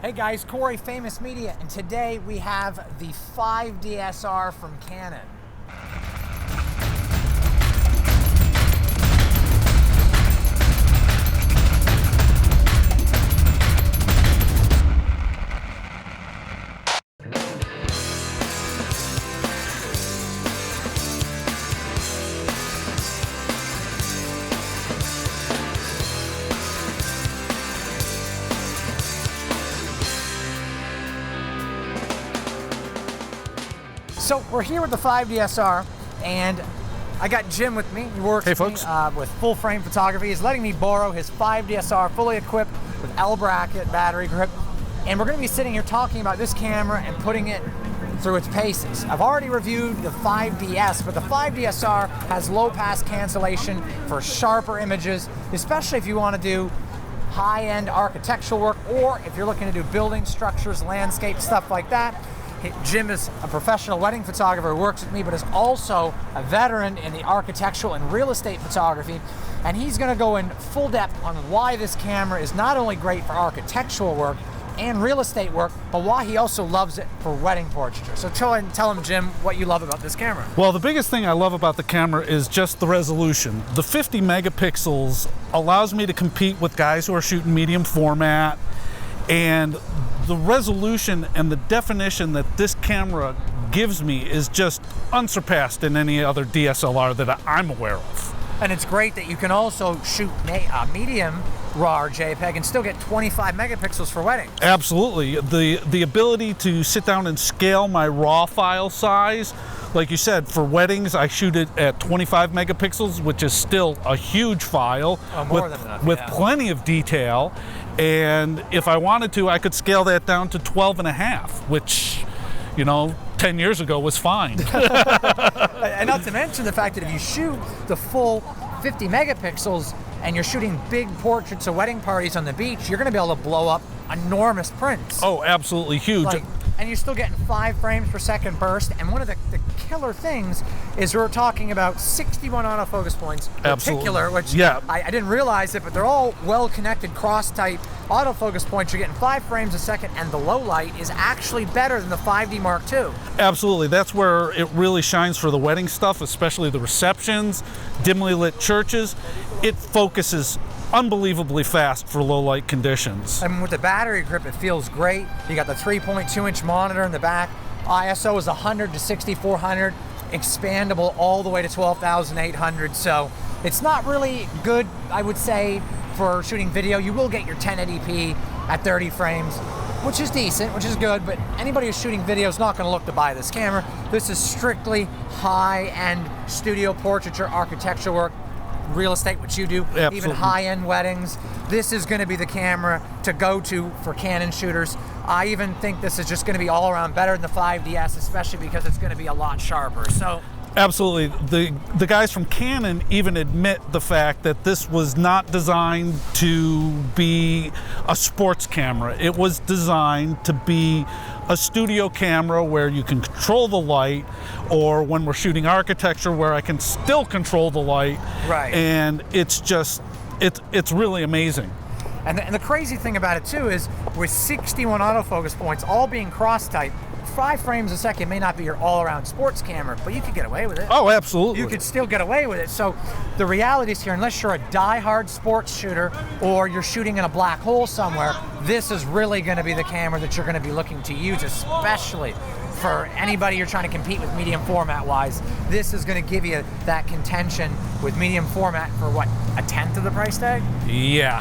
Hey guys, Corey, Faymus Media, and today we have the 5DSR from Canon. So we're here with the 5DSR, and I got Jim with me. He works with full frame photography. He's letting me borrow his 5DSR fully equipped with L bracket, battery grip, and we're going to be sitting here talking about this camera and putting it through its paces. I've already reviewed the 5DS, but the 5DSR has low pass cancellation for sharper images, especially if you want to do high-end architectural work, or if you're looking to do building structures, landscape, stuff like that. Jim is a professional wedding photographer who works with me, but is also a veteran in the architectural and real estate photography. And he's going to go in full depth on why this camera is not only great for architectural work and real estate work, but why he also loves it for wedding portraiture. So tell him, Jim, what you love about this camera. Well, the biggest thing I love about the camera is just the resolution. The 50 megapixels allows me to compete with guys who are shooting medium format, and the resolution and the definition that this camera gives me is just unsurpassed in any other DSLR that I'm aware of. And it's great that you can also shoot medium RAW JPEG and still get 25 megapixels for weddings. Absolutely. The ability to sit down and scale my RAW file size, like you said, for weddings, I shoot it at 25 megapixels, which is still a huge file with plenty of detail. And if I wanted to, I could scale that down to 12 and a half, which, 10 years ago was fine. And not to mention the fact that if you shoot the full 50 megapixels and you're shooting big portraits of wedding parties on the beach, you're going to be able to blow up enormous prints. Oh, absolutely huge. And you're still getting 5 frames per second burst. And one of the killer things is we're talking about 61 autofocus points in particular, which I didn't realize it, but they're all well-connected cross-type autofocus points. You're getting 5 frames a second, and the low light is actually better than the 5D Mark II. Absolutely. That's where it really shines for the wedding stuff, especially the receptions, dimly lit churches. It focuses unbelievably fast for low light conditions. And with the battery grip, it feels great. You got the 3.2-inch monitor in the back. ISO is 100 to 6400, expandable all the way to 12,800. So it's not really good, I would say, for shooting video. You will get your 1080p at 30 frames, which is decent, which is good, but anybody who's shooting video is not going to look to buy this camera. This is strictly high-end studio portraiture, architectural work, real estate, which you do, Absolutely. Even high-end weddings. This is going to be the camera to go to for Canon shooters. I even think this is just going to be all around better than the 5DS, especially because it's going to be a lot sharper. So absolutely. The guys from Canon even admit the fact that this was not designed to be a sports camera. It was designed to be a studio camera where you can control the light, or when we're shooting architecture where I can still control the light. Right. And it's just, it's really amazing. And the crazy thing about it too is with 61 autofocus points all being cross-type, 5 frames a second may not be your all-around sports camera, but you could get away with it. Oh, absolutely. You could still get away with it. So the reality is here, unless you're a die-hard sports shooter or you're shooting in a black hole somewhere, this is really going to be the camera that you're going to be looking to use, especially for anybody you're trying to compete with medium format wise. This is going to give you that contention with medium format for what, a tenth of the price tag? Yeah,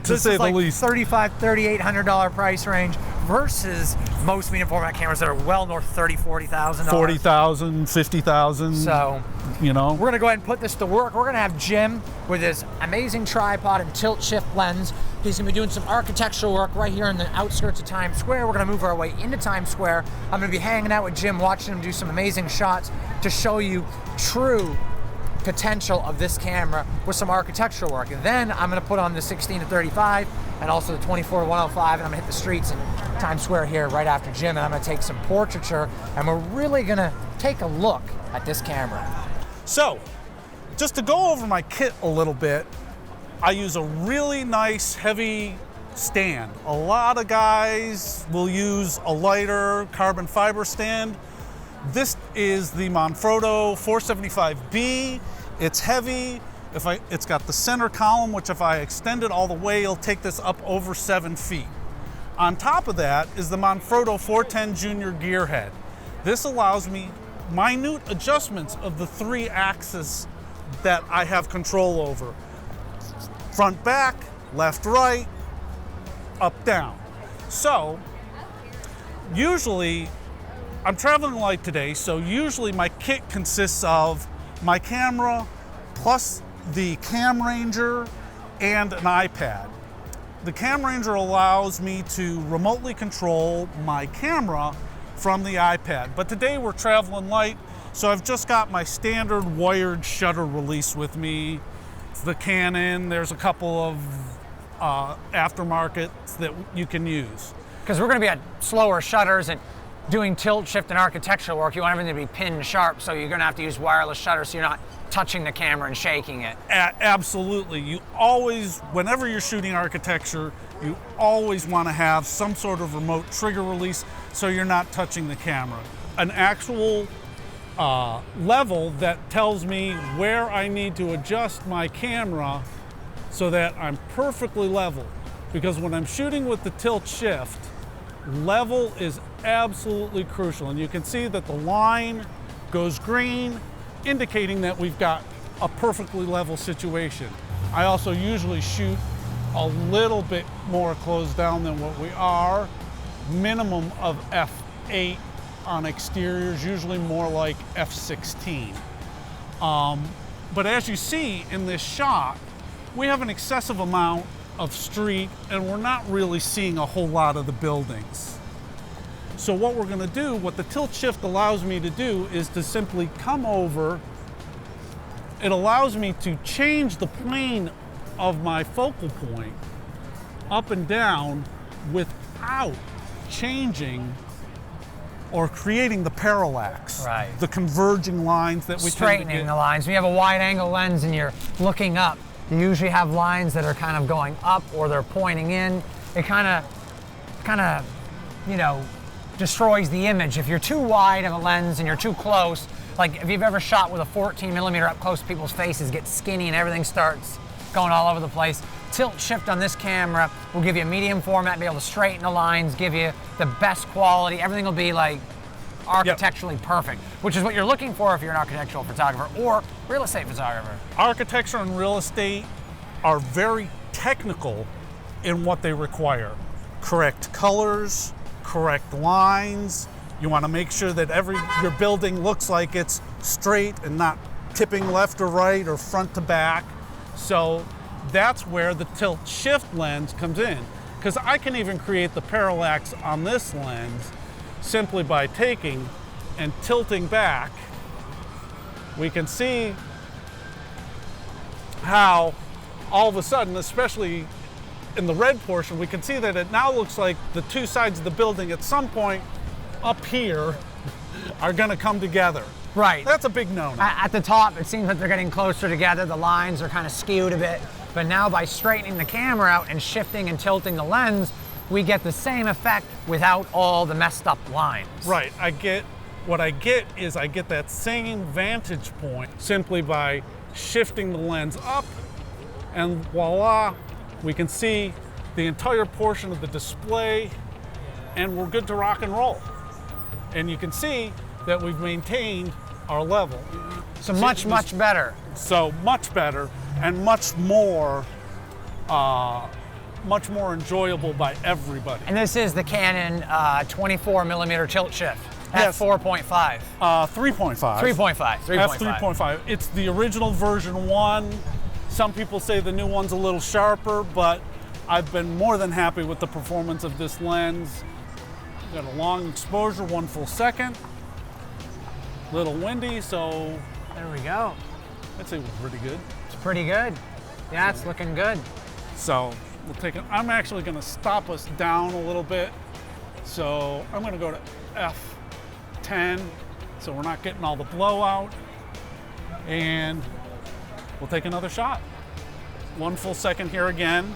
to say the least. $3,500, $3,800 price range versus most medium format cameras that are well north of $30,000, $40,000. $40,000, $50,000. So, we're going to go ahead and put this to work. We're going to have Jim with his amazing tripod and tilt shift lens. He's going to be doing some architectural work right here in the outskirts of Times Square. We're going to move our way into Times Square. I'm going to be hanging out with Jim, watching him do some amazing shots to show you true potential of this camera with some architectural work. And then I'm going to put on the 16 to 35 and also the 24 to 105, and I'm going to hit the streets in Times Square here right after Jim, and I'm going to take some portraiture, and we're really going to take a look at this camera. So, just to go over my kit a little bit, I use a really nice heavy stand. A lot of guys will use a lighter carbon fiber stand. This is the Manfrotto 475B. It's heavy. It's got the center column, which if I extend it all the way, it'll take this up over 7 feet. On top of that is the Manfrotto 410 Junior gearhead. This allows me minute adjustments of the 3 axes that I have control over. Front, back, left, right, up, down. So, usually, I'm traveling light today, so usually my kit consists of my camera plus the Cam Ranger and an iPad. The Cam Ranger allows me to remotely control my camera from the iPad, but today we're traveling light, so I've just got my standard wired shutter release with me. It's the Canon. There's a couple of aftermarkets that you can use. Because we're going to be at slower shutters and doing tilt, shift, and architectural work, you want everything to be pin sharp, so you're going to have to use wireless shutters so you're not touching the camera and shaking it. Absolutely. You always, whenever you're shooting architecture, you always want to have some sort of remote trigger release so you're not touching the camera. An actual level that tells me where I need to adjust my camera so that I'm perfectly level. Because when I'm shooting with the tilt shift, level is absolutely crucial. And you can see that the line goes green, indicating that we've got a perfectly level situation. I also usually shoot a little bit more closed down than what we are, minimum of f8 on exteriors, usually more like f16. But as you see in this shot, we have an excessive amount of street and we're not really seeing a whole lot of the buildings. So what we're gonna do, what the tilt shift allows me to do is to simply come over. It allows me to change the plane of my focal point up and down without changing or creating the parallax, right? The converging lines that we straightening the lines. When you have a wide angle lens and you're looking up, you usually have lines that are kind of going up or they're pointing in. It kind of, you know, destroys the image. If you're too wide of a lens and you're too close, like if you've ever shot with a 14mm up close, people's faces get skinny and everything starts going all over the place. Tilt shift on this camera will give you a medium format, be able to straighten the lines, give you the best quality. Everything will be like architecturally perfect, which is what you're looking for if you're an architectural photographer or real estate photographer. Architecture and real estate are very technical in what they require. Correct colors, correct lines. You want to make sure that your building looks like it's straight and not tipping left or right or front to back. So that's where the tilt shift lens comes in, because I can even create the parallax on this lens simply by taking and tilting back. We can see how all of a sudden, especially in the red portion, we can see that it now looks like the two sides of the building at some point up here are going to come together. Right. That's a big no-no. At the top, it seems like they're getting closer together. The lines are kind of skewed a bit. But now by straightening the camera out and shifting and tilting the lens, we get the same effect without all the messed up lines. Right. What I get is I get that same vantage point simply by shifting the lens up, and voila, we can see the entire portion of the display, and we're good to rock and roll. And you can see that we've maintained our level. So much better. So much better and much more enjoyable by everybody. And this is the Canon 24mm tilt shift. Yes. F4.5. 3.5. 3.5. F3.5. It's the original version 1. Some people say the new one's a little sharper, but I've been more than happy with the performance of this lens. Got a long exposure, 1 full second. Little windy, so there we go. I'd say it was pretty good. It's pretty good. Yeah, it's looking good. So we'll take it. I'm actually going to stop us down a little bit. So I'm going to go to F10, so we're not getting all the blowout. And we'll take another shot. 1 full second here again.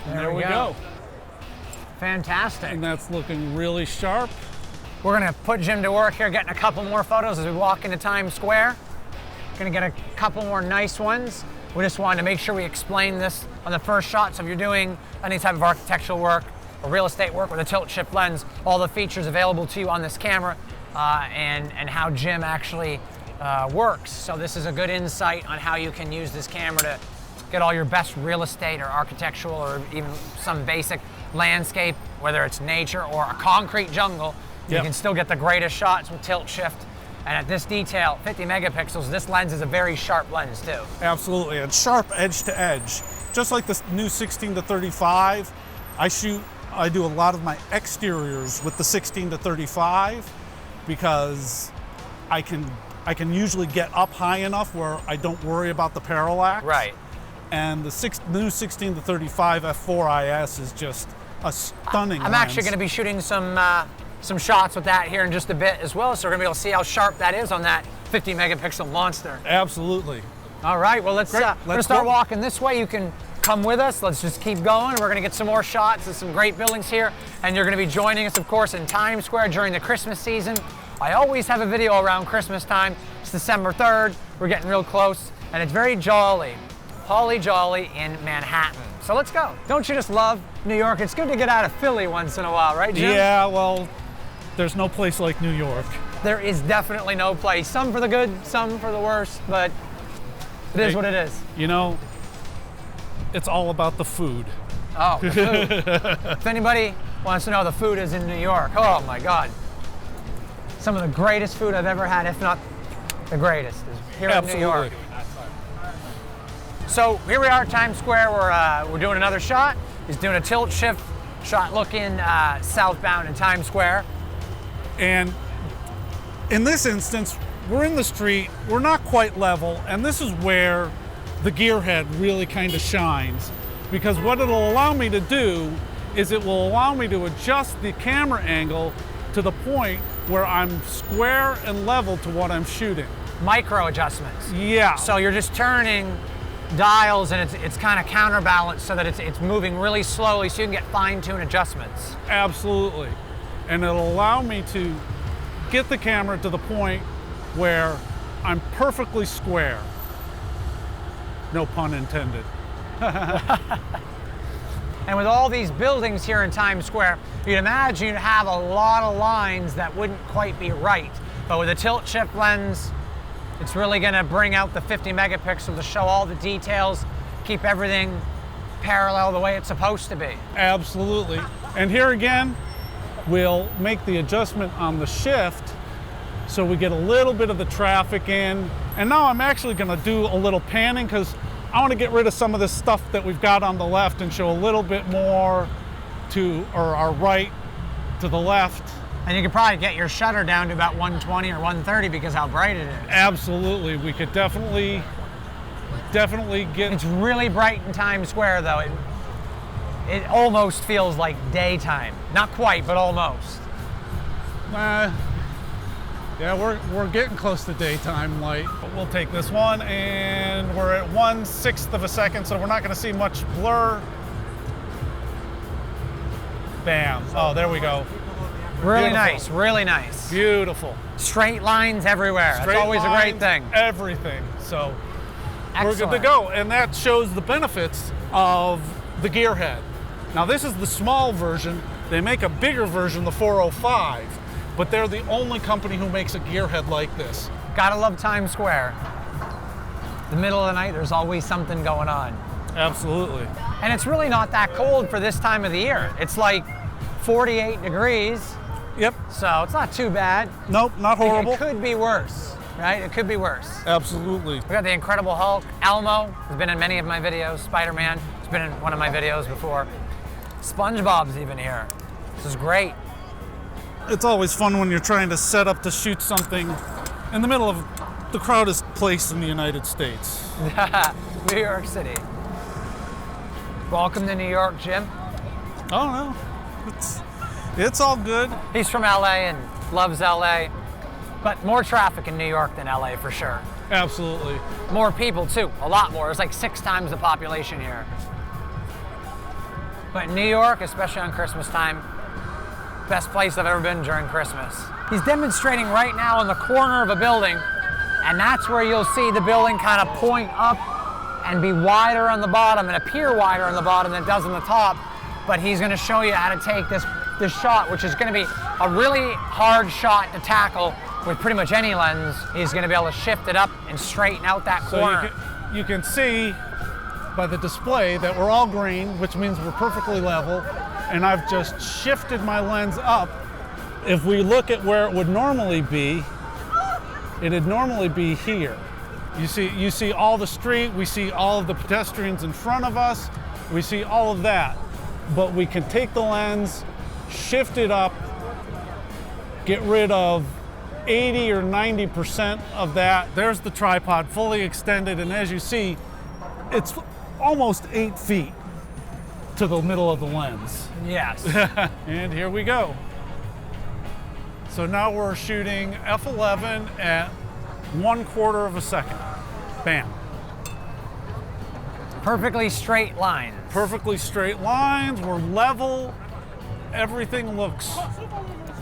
There we go. Fantastic. And that's looking really sharp. We're gonna put Jim to work here, getting a couple more photos as we walk into Times Square. Gonna get a couple more nice ones. We just wanted to make sure we explain this on the first shot. So if you're doing any type of architectural work or real estate work with a tilt shift lens, all the features available to you on this camera and how Jim actually works. So this is a good insight on how you can use this camera to get all your best real estate or architectural or even some basic landscape, whether it's nature or a concrete jungle. You can still get the greatest shots with tilt shift. And at this detail, 50 megapixels, this lens is a very sharp lens too. Absolutely, and sharp edge to edge. Just like the new 16 to 35, I do a lot of my exteriors with the 16 to 35 because I can usually get up high enough where I don't worry about the parallax. Right. And the new 16 to 35 f4IS is just a stunning I'm lens. actually going to be shooting some shots with that here in just a bit as well, so we're going to be able to see how sharp that is on that 50 megapixel monster. Absolutely. All right, well let's start walking this way. You can come with us. Let's just keep going. We're going to get some more shots of some great buildings here, and you're going to be joining us, of course, in Times Square during the Christmas season. I always have a video around Christmas time. It's December 3rd. We're getting real close, and it's very jolly. Holly jolly in Manhattan. So let's go. Don't you just love New York? It's good to get out of Philly once in a while, right, Jim? Yeah, well, there's no place like New York. There is definitely no place. Some for the good, some for the worse, but it is what it is. You know, it's all about the food. Oh, the food. If anybody wants to know, the food is in New York. Oh my God. Some of the greatest food I've ever had, if not the greatest, is here in New York. So here we are at Times Square. We're doing another shot. He's doing a tilt shift shot looking southbound in Times Square. And in this instance, we're in the street, we're not quite level, and this is where the gear head really kind of shines. Because what it'll allow me to do is it will allow me to adjust the camera angle to the point where I'm square and level to what I'm shooting. Micro adjustments. Yeah. So you're just turning dials and it's kind of counterbalanced so that it's moving really slowly so you can get fine-tuned adjustments. Absolutely. And it'll allow me to get the camera to the point where I'm perfectly square. No pun intended. And with all these buildings here in Times Square, you'd imagine you'd have a lot of lines that wouldn't quite be right. But with a tilt shift lens, it's really going to bring out the 50 megapixel to show all the details, keep everything parallel the way it's supposed to be. Absolutely. And here again, we'll make the adjustment on the shift so we get a little bit of the traffic in. And now I'm actually going to do a little panning because I want to get rid of some of this stuff that we've got on the left and show a little bit more to our right to the left. And you could probably get your shutter down to about 120 or 130 because how bright it is. Absolutely. We could definitely get... It's really bright in Times Square though. It almost feels like daytime. Not quite, but almost. Yeah, we're getting close to daytime light. But we'll take this one, and we're at 1/6 of a second, so we're not going to see much blur. Bam. Oh, there we go. Really Beautiful. Nice, really nice. Beautiful. Straight lines everywhere. Straight That's always lines, a great thing. Everything. So Excellent. we're good to go. And that shows the benefits of the gear head. Now this is the small version. They make a bigger version, the 405, but they're the only company who makes a gear head like this. Gotta love Times Square. The middle of the night, there's always something going on. Absolutely. And it's really not that cold for this time of the year. It's like 48 degrees. Yep. So it's not too bad. Nope, not horrible. It could be worse, right? It could be worse. Absolutely. We got the Incredible Hulk. Elmo has been in many of my videos. Spider-Man has been in one of my videos before. SpongeBob's even here. This is great. It's always fun when you're trying to set up to shoot something in the middle of the crowded place in the United States. New York City. Welcome to New York, Jim. Oh no, it's all good. He's from LA and loves LA, but more traffic in New York than LA for sure. Absolutely. More people too, a lot more. It's like 6 times the population here. But in New York, especially on Christmas time, best place I've ever been during Christmas. He's demonstrating right now in the corner of a building, and that's where you'll see the building kind of point up and be wider on the bottom and appear wider on the bottom than it does on the top. But he's going to show you how to take this shot, which is going to be a really hard shot to tackle with pretty much any lens. He's going to be able to shift it up and straighten out that corner. So you can see by the display that we're all green, which means we're perfectly level, and I've just shifted my lens up. If we look at where it would normally be, it'd normally be here. You see all the street, we see all of the pedestrians in front of us, we see all of that. But we can take the lens, shift it up, get rid of 80 or 90% of that. There's the tripod fully extended, and as you see, it's almost 8 feet to the middle of the lens. Yes. And here we go. So now we're shooting f11 at 1/4 of a second. Bam. Perfectly straight lines. Perfectly straight lines, we're level. Everything looks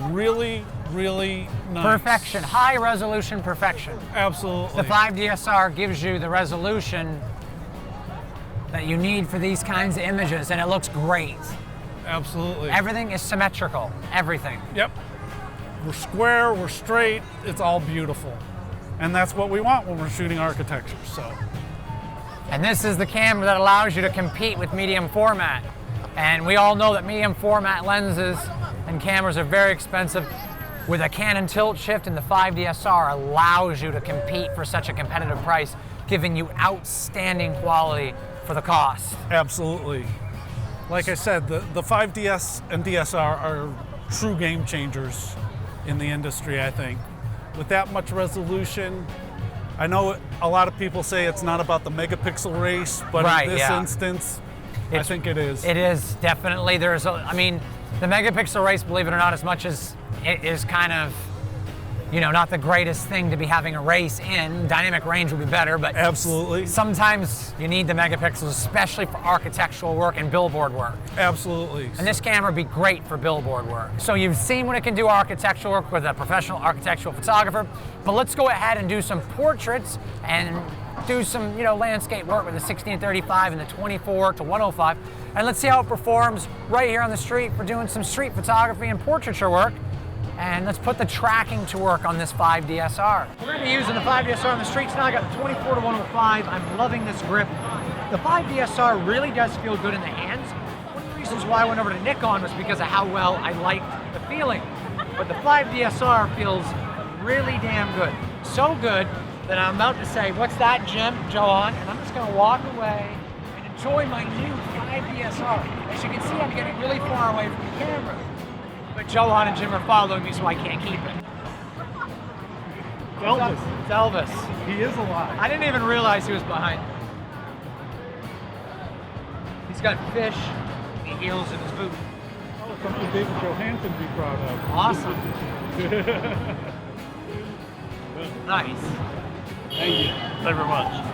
really, really nice. Perfection, high resolution perfection. Absolutely. The 5DSR gives you the resolution that you need for these kinds of images, and it looks great. Absolutely. Everything is symmetrical, everything. Yep. We're square, we're straight, it's all beautiful. And that's what we want when we're shooting architecture, so. And this is the camera that allows you to compete with medium format. And we all know that medium format lenses and cameras are very expensive. With a Canon tilt shift, and the 5DSR allows you to compete for such a competitive price, giving you outstanding quality for the cost. Absolutely. Like I said, the 5DS and DSR are true game changers in the industry, I think. With that much resolution, I know a lot of people say it's not about the megapixel race, but in this instance, I think it is. It is, definitely. I mean, the megapixel race, believe it or not, as much as it is kind of, you know, not the greatest thing to be having a race in. Dynamic range would be better, but absolutely. Sometimes you need the megapixels, especially for architectural work and billboard work. Absolutely. And this camera would be great for billboard work. So you've seen what it can do architectural work with a professional architectural photographer, but let's go ahead and do some portraits and do some, you know, landscape work with the 16-35 and the 24-105. And let's see how it performs right here on the street for doing some street photography and portraiture work. And let's put the tracking to work on this 5DSR. We're going to be using the 5DSR on the streets now. I got the 24-105. I'm loving this grip. The 5DSR really does feel good in the hands. One of the reasons why I went over to Nikon was because of how well I liked the feeling. But the 5DSR feels really damn good. So good that I'm about to say, what's that, Jim, Johan? And I'm just going to walk away and enjoy my new 5DSR. As you can see, I'm getting really far away from the camera. But Johan and Jim are following me, so I can't keep it. Elvis. It's Elvis. He is alive. I didn't even realize he was behind me. He's got fish and eels in his boot. Oh, something David Johansen would be proud of. Awesome. Nice. Thank you. Thank you very much.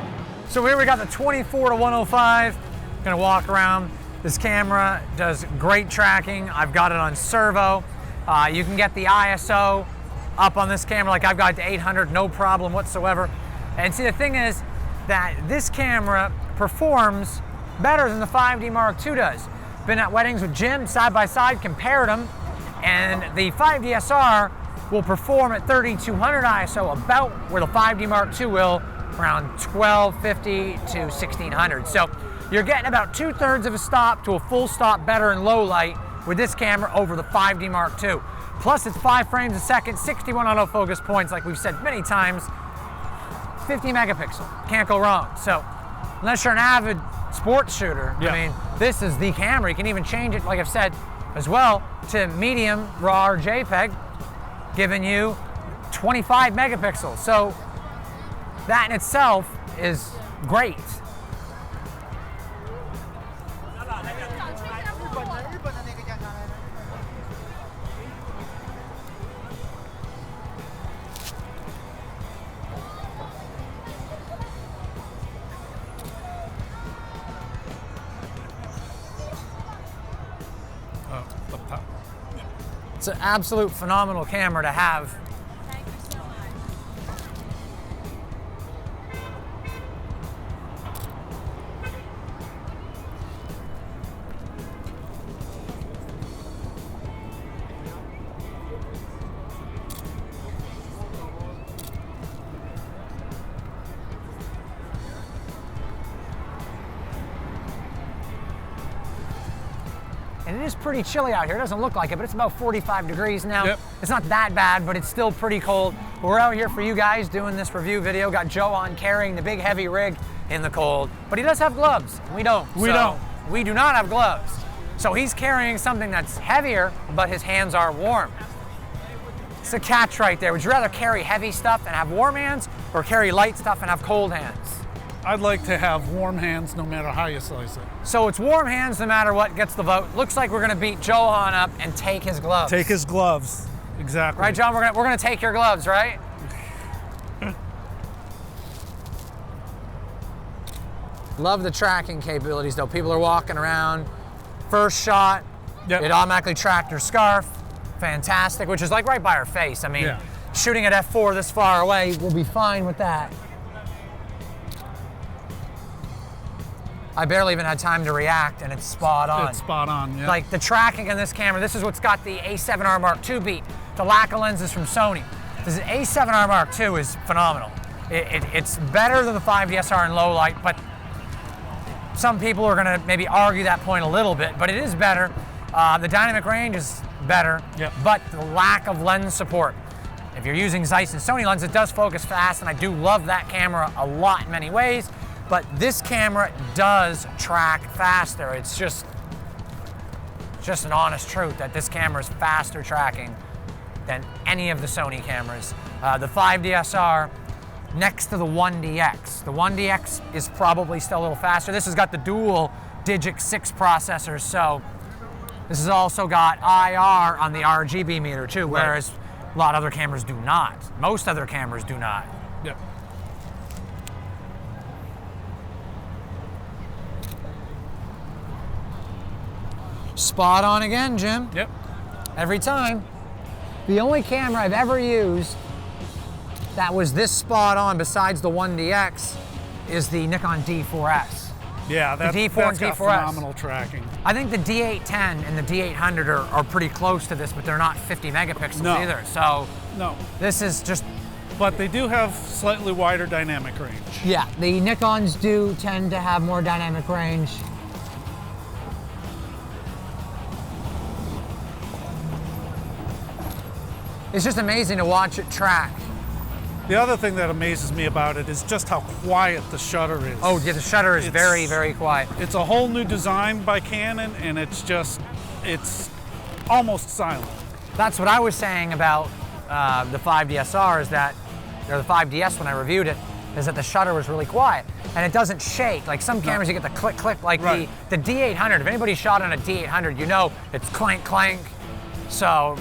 So here we got the 24-105. Gonna walk around. This camera does great tracking. I've got it on servo. You can get the ISO up on this camera, like I've got it to 800, no problem whatsoever. And see, the thing is that this camera performs better than the 5D Mark II does. Been at weddings with Jim, side by side, compared them, and the 5DSR will perform at 3200 ISO about where the 5D Mark II will, around 1250 to 1600. So you're getting about 2/3 of a stop to a full stop better in low light with this camera over the 5D Mark II. Plus it's 5 frames a second, 61 autofocus points, like we've said many times, 50 megapixel, can't go wrong. So unless you're an avid sports shooter, I mean, this is the camera. You can even change it, like I've said, as well, to medium, RAW, or JPEG, giving you 25 megapixels. So that in itself is great. It's an absolute phenomenal camera to have. And it is pretty chilly out here. It doesn't look like it, but it's about 45 degrees now. Yep. It's not that bad, but it's still pretty cold. We're out here for you guys doing this review video. Got Joe on carrying the big heavy rig in the cold, but he does have gloves. We don't. We don't. We do not have gloves. So he's carrying something that's heavier, but his hands are warm. It's a catch right there. Would you rather carry heavy stuff and have warm hands, or carry light stuff and have cold hands? I'd like to have warm hands no matter how you slice it. So it's warm hands no matter what gets the vote. Looks like we're gonna beat Johan up and take his gloves. Take his gloves, exactly. Right, John, we're gonna take your gloves, right? Love the tracking capabilities though. People are walking around. First shot, Yep. it automatically tracked your scarf. Fantastic, which is like right by our face. I mean, Yeah. shooting at f4 this far away, we'll be fine with that. I barely even had time to react and it's spot on. It's spot on, yeah. Like the tracking in this camera, this is what's got the A7R Mark II beat. The lack of lenses from Sony. This A7R Mark II is phenomenal. It's better than the 5DSR in low light, but some people are gonna maybe argue that point a little bit, but it is better. The dynamic range is better, Yep. but the lack of lens support. If you're using Zeiss and Sony lens, it does focus fast, and I do love that camera a lot in many ways. But this camera does track faster. It's just an honest truth that this camera is faster tracking than any of the Sony cameras. The 5DSR next to the 1DX. The 1DX is probably still a little faster. This has got the dual Digic 6 processors, so this has also got IR on the RGB meter too, whereas a lot of other cameras do not. Most other cameras do not. Yep. Spot on again, Jim. Yep. Every time. The only camera I've ever used that was this spot on besides the 1DX is the Nikon D4S. Yeah, that's D4 and got D4S. phenomenal tracking. I think the D810 and the D800 are pretty close to this, but they're not 50 megapixels No. either. So No, this is just, but they do have slightly wider dynamic range. yeah, the Nikons do tend to have more dynamic range. It's just amazing to watch it track. The other thing that amazes me about it is just how quiet the shutter is. Oh yeah, the shutter is very, very quiet. It's a whole new design by Canon, and it's almost silent. That's what I was saying about the 5DSR, is that, or the 5DS when I reviewed it, is that the shutter was really quiet. And it doesn't shake. Like some cameras you get the click, click, like Right. the D800. If anybody shot on a D800, you know it's clank, clank. So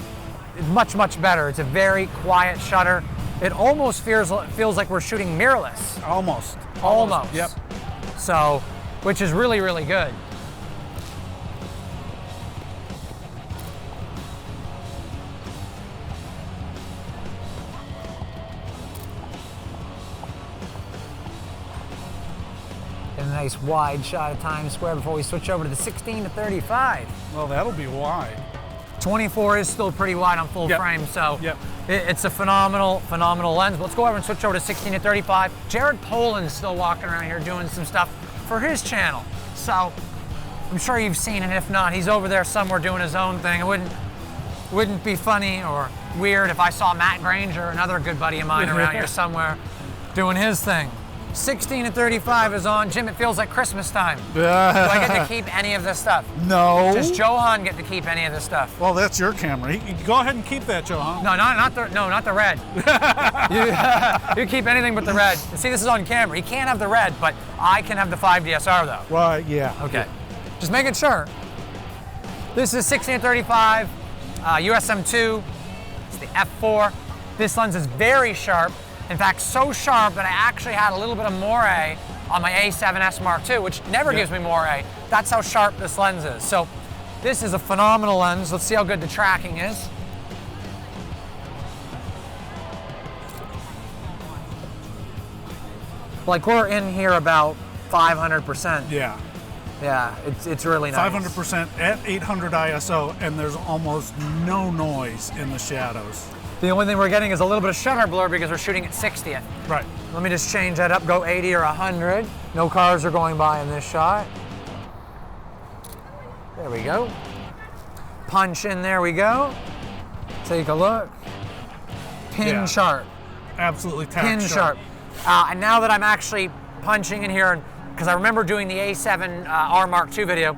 it's much, much better. It's a very quiet shutter. It almost feels like we're shooting mirrorless. Almost. Almost. Yep. So, which is really, really good. Get a nice wide shot of Times Square before we switch over to the 16 to 35. Well, that'll be wide. 24 is still pretty wide on full Yep. frame, so Yep. it's a phenomenal, phenomenal lens. But let's go over and switch over to 16 to 35. Jared Poland's still walking around here doing some stuff for his channel. So I'm sure you've seen it. If not, he's over there somewhere doing his own thing. It wouldn't be funny or weird if I saw Matt Granger, another good buddy of mine, around here somewhere doing his thing. 16 and 35 is on. Jim, it feels like Christmas time. Do I get to keep any of this stuff? No. Does Johan get to keep any of this stuff? Well, that's your camera. Go ahead and keep that, Johan. No, not the red. you keep anything but the red. See, this is on camera. He can't have the red, but I can have the 5DSR though. Right, yeah. Okay. Just making sure. This is 16 and 35, USM2. It's the f4. This lens is very sharp. In fact, so sharp that I actually had a little bit of moire on my A7S Mark II, which never gives me moire. That's how sharp this lens is. So this is a phenomenal lens. Let's see how good the tracking is. Like we're in here about 500%. Yeah. Yeah, it's really nice. 500% at 800 ISO, and there's almost no noise in the shadows. The only thing we're getting is a little bit of shutter blur because we're shooting at 60th. Right. Let me just change that up, go 80 or 100. No cars are going by in this shot. There we go. Punch in, there we go. Take a look. Pin sharp. Absolutely tack Pin sharp. And now that I'm actually punching in here, because I remember doing the A7R Mark II video,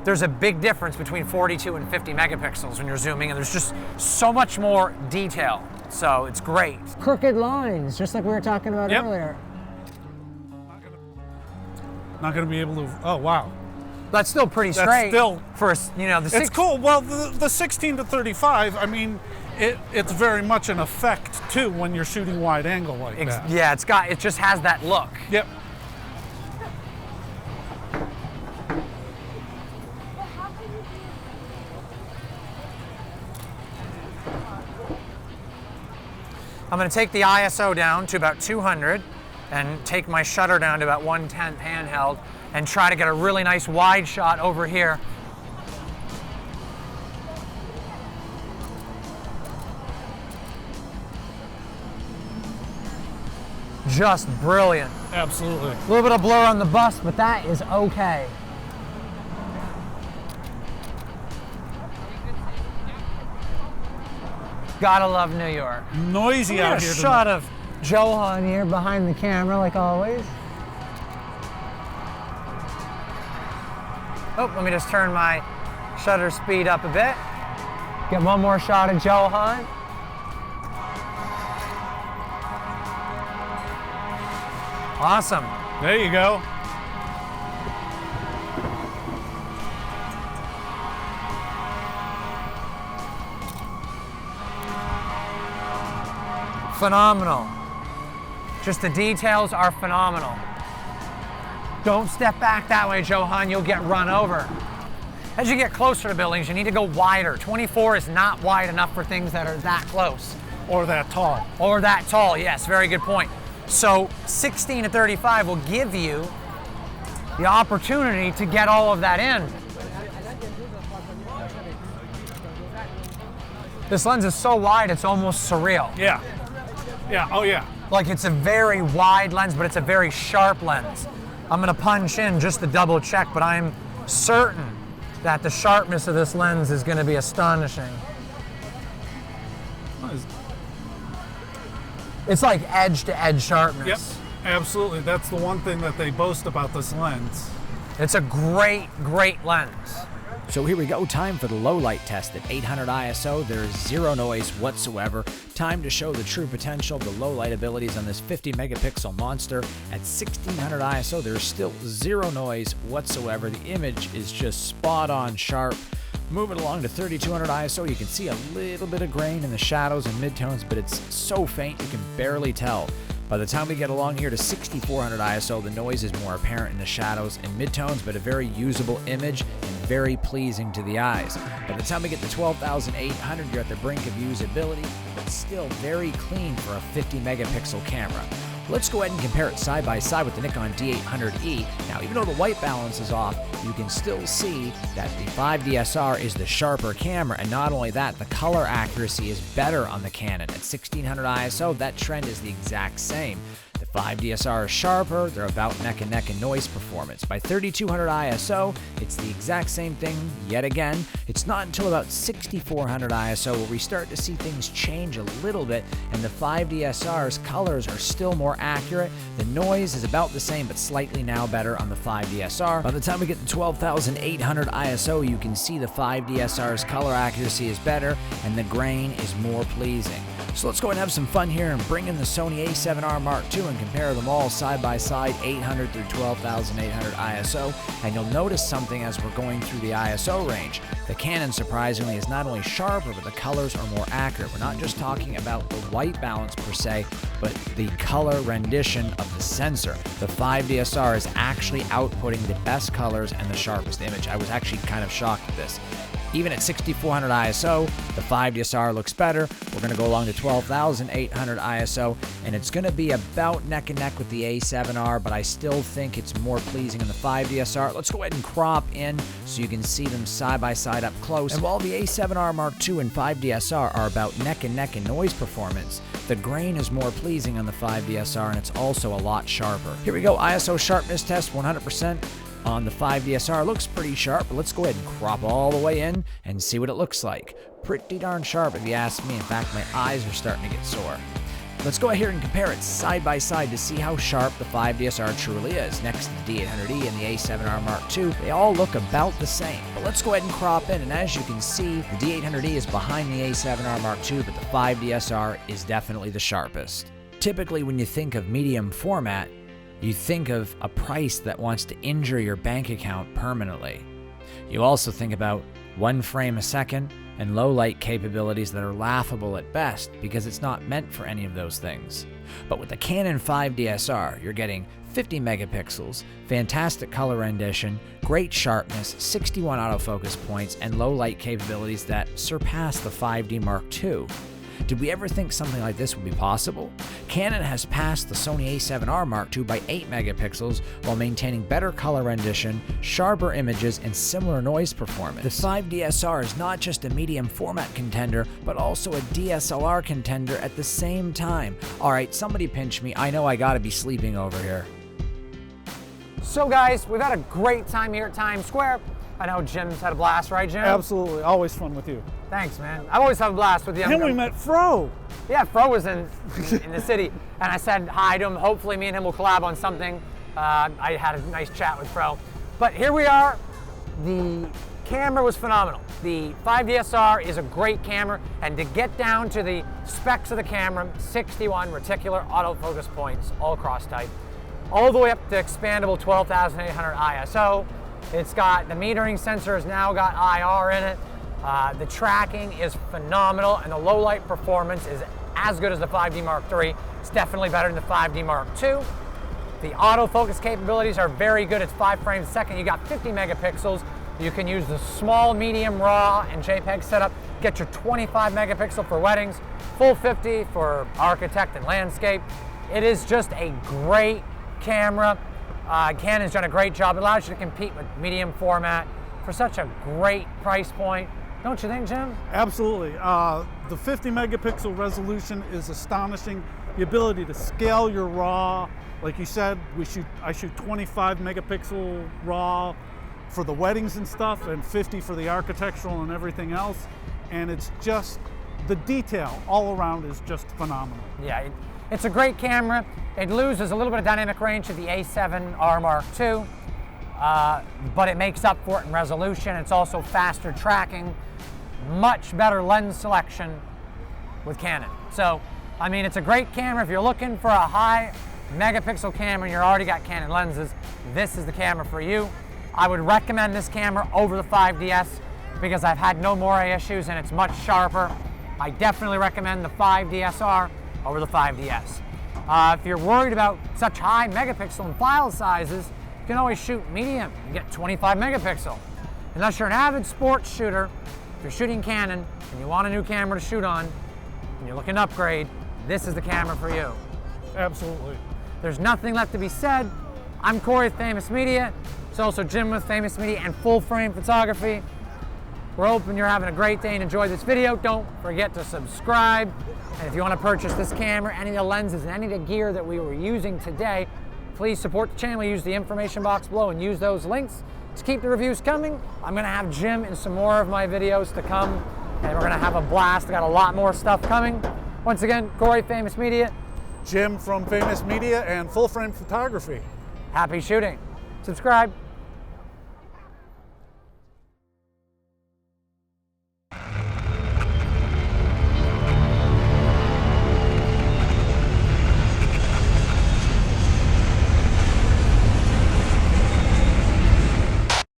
there's a big difference between 42 and 50 megapixels when you're zooming, and there's just so much more detail. So it's great. Crooked lines, just like we were talking about earlier. Not gonna be able to, oh wow. That's still pretty straight. That's still, for, you know, the it's cool. Well, the 16 to 35, I mean, it's very much an effect too when you're shooting wide angle like that. Yeah, it just has that look. Yep. I'm going to take the ISO down to about 200 and take my shutter down to about 1/10 handheld and try to get a really nice wide shot over here. Just brilliant. Absolutely. A little bit of blur on the bust, but that is okay. Gotta love New York. Noisy out here. A shot of Johan here behind the camera, like always. Oh, let me just turn my shutter speed up a bit. Get one more shot of Johan. Awesome. There you go. Phenomenal. Just the details are phenomenal. Don't step back that way, Johan, you'll get run over. As you get closer to buildings, you need to go wider. 24 is not wide enough for things that are that close. Or that tall. Or that tall, yes, very good point. So 16 to 35 will give you the opportunity to get all of that in. This lens is so wide, it's almost surreal. Yeah. Yeah, oh yeah. Like it's a very wide lens, but it's a very sharp lens. I'm gonna punch in just to double check, but I'm certain that the sharpness of this lens is gonna be astonishing. It's like edge to edge sharpness. Yep, absolutely. That's the one thing that they boast about this lens. It's a great, great lens. So here we go, time for the low light test. At 800 ISO, there's zero noise whatsoever. Time to show the true potential of the low light abilities on this 50 megapixel monster. At 1600 ISO, there's still zero noise whatsoever. The image is just spot on sharp. Moving along to 3200 ISO, you can see a little bit of grain in the shadows and midtones, but it's so faint you can barely tell. By the time we get along here to 6400 ISO, the noise is more apparent in the shadows and midtones, but a very usable image and very pleasing to the eyes. By the time we get to 12,800, you're at the brink of usability, but still very clean for a 50 megapixel camera. Let's go ahead and compare it side by side with the Nikon D810E. Now, even though the white balance is off, you can still see that the 5DSR is the sharper camera, and not only that, the color accuracy is better on the Canon. At 1600 ISO, that trend is the exact same. The 5DSR is sharper, they're about neck and neck in noise performance. By 3200 ISO, it's the exact same thing yet again. It's not until about 6400 ISO where we start to see things change a little bit, and the 5DSR's colors are still more accurate. The noise is about the same, but slightly now better on the 5DSR. By the time we get to 12,800 ISO, you can see the 5DSR's color accuracy is better, and the grain is more pleasing. So let's go and have some fun here and bring in the Sony A7R Mark II and compare them all side by side, 800 through 12,800 ISO. And you'll notice something as we're going through the ISO range. The Canon, surprisingly, is not only sharper, but the colors are more accurate. We're not just talking about the white balance per se, but the color rendition of the sensor. The 5DSR is actually outputting the best colors and the sharpest image. I was actually kind of shocked at this. Even at 6400 ISO, the 5DSR looks better. We're going to go along to 12,800 ISO, and it's going to be about neck and neck with the A7R, but I still think it's more pleasing in the 5DSR. Let's go ahead and crop in so you can see them side by side up close. And while the A7R Mark II and 5DSR are about neck and neck in noise performance, the grain is more pleasing on the 5DSR, and it's also a lot sharper. Here we go, ISO sharpness test, 100%. On the 5DSR, looks pretty sharp, but let's go ahead and crop all the way in and see what it looks like. Pretty darn sharp if you ask me. In fact, my eyes are starting to get sore. Let's go ahead and compare it side by side to see how sharp the 5DSR truly is. Next to the D810E and the A7R Mark II, they all look about the same. But let's go ahead and crop in, and as you can see, the D810E is behind the A7R Mark II, but the 5DSR is definitely the sharpest. Typically, when you think of medium format, you think of a price that wants to injure your bank account permanently. You also think about 1 frame a second and low light capabilities that are laughable at best because it's not meant for any of those things. But with the Canon 5DSR, you're getting 50 megapixels, fantastic color rendition, great sharpness, 61 autofocus points, and low light capabilities that surpass the 5D Mark II. Did we ever think something like this would be possible? Canon has passed the Sony A7R Mark II by 8 megapixels while maintaining better color rendition, sharper images, and similar noise performance. The 5DSR is not just a medium format contender, but also a DSLR contender at the same time. Alright, somebody pinch me. I know I gotta be sleeping over here. So guys, we've had a great time here at Times Square. I know Jim's had a blast, right, Jim? Absolutely, always fun with you. Thanks, man. I've always had a blast with you. And we met Fro. Yeah, Fro was in the city, and I said hi to him. Hopefully me and him will collab on something. I had a nice chat with Fro. But here we are. The camera was phenomenal. The 5DSR is a great camera, and to get down to the specs of the camera, 61 reticular autofocus points, all cross type, all the way up to expandable 12,800 ISO. It's got, the metering sensor has now got IR in it. The tracking is phenomenal, and the low light performance is as good as the 5D Mark III. It's definitely better than the 5D Mark II. The autofocus capabilities are very good. It's 5 frames a second. You got 50 megapixels. You can use the small, medium, RAW, and JPEG setup. Get your 25 megapixel for weddings, full 50 for architect and landscape. It is just a great camera. Canon's done a great job. It allows you to compete with medium format for such a great price point. Don't you think, Jim? Absolutely. The 50 megapixel resolution is astonishing. The ability to scale your RAW, like you said, I shoot 25 megapixel RAW for the weddings and stuff, and 50 for the architectural and everything else. And it's just, the detail all around is just phenomenal. Yeah, it's a great camera. It loses a little bit of dynamic range to the A7R Mark II, but it makes up for it in resolution. It's also faster tracking, much better lens selection with Canon. So, I mean, it's a great camera. If you're looking for a high megapixel camera and you've already got Canon lenses, this is the camera for you. I would recommend this camera over the 5DS because I've had no more issues and it's much sharper. I definitely recommend the 5DSR over the 5DS. If you're worried about such high megapixel and file sizes, you can always shoot medium and get 25 megapixel. Unless you're an avid sports shooter, if you're shooting Canon and you want a new camera to shoot on, and you're looking to upgrade, this is the camera for you. Absolutely. There's nothing left to be said. I'm Corey with Faymus Media. It's also Jim with Faymus Media and Full Frame Photography. We're hoping you're having a great day and enjoy this video. Don't forget to subscribe. And if you want to purchase this camera, any of the lenses, and any of the gear that we were using today, please support the channel. Use the information box below and use those links to keep the reviews coming. I'm going to have Jim in some more of my videos to come, and we're going to have a blast. I got a lot more stuff coming. Once again, Corey, Faymus Media. Jim from Faymus Media and Full Frame Photography. Happy shooting. Subscribe.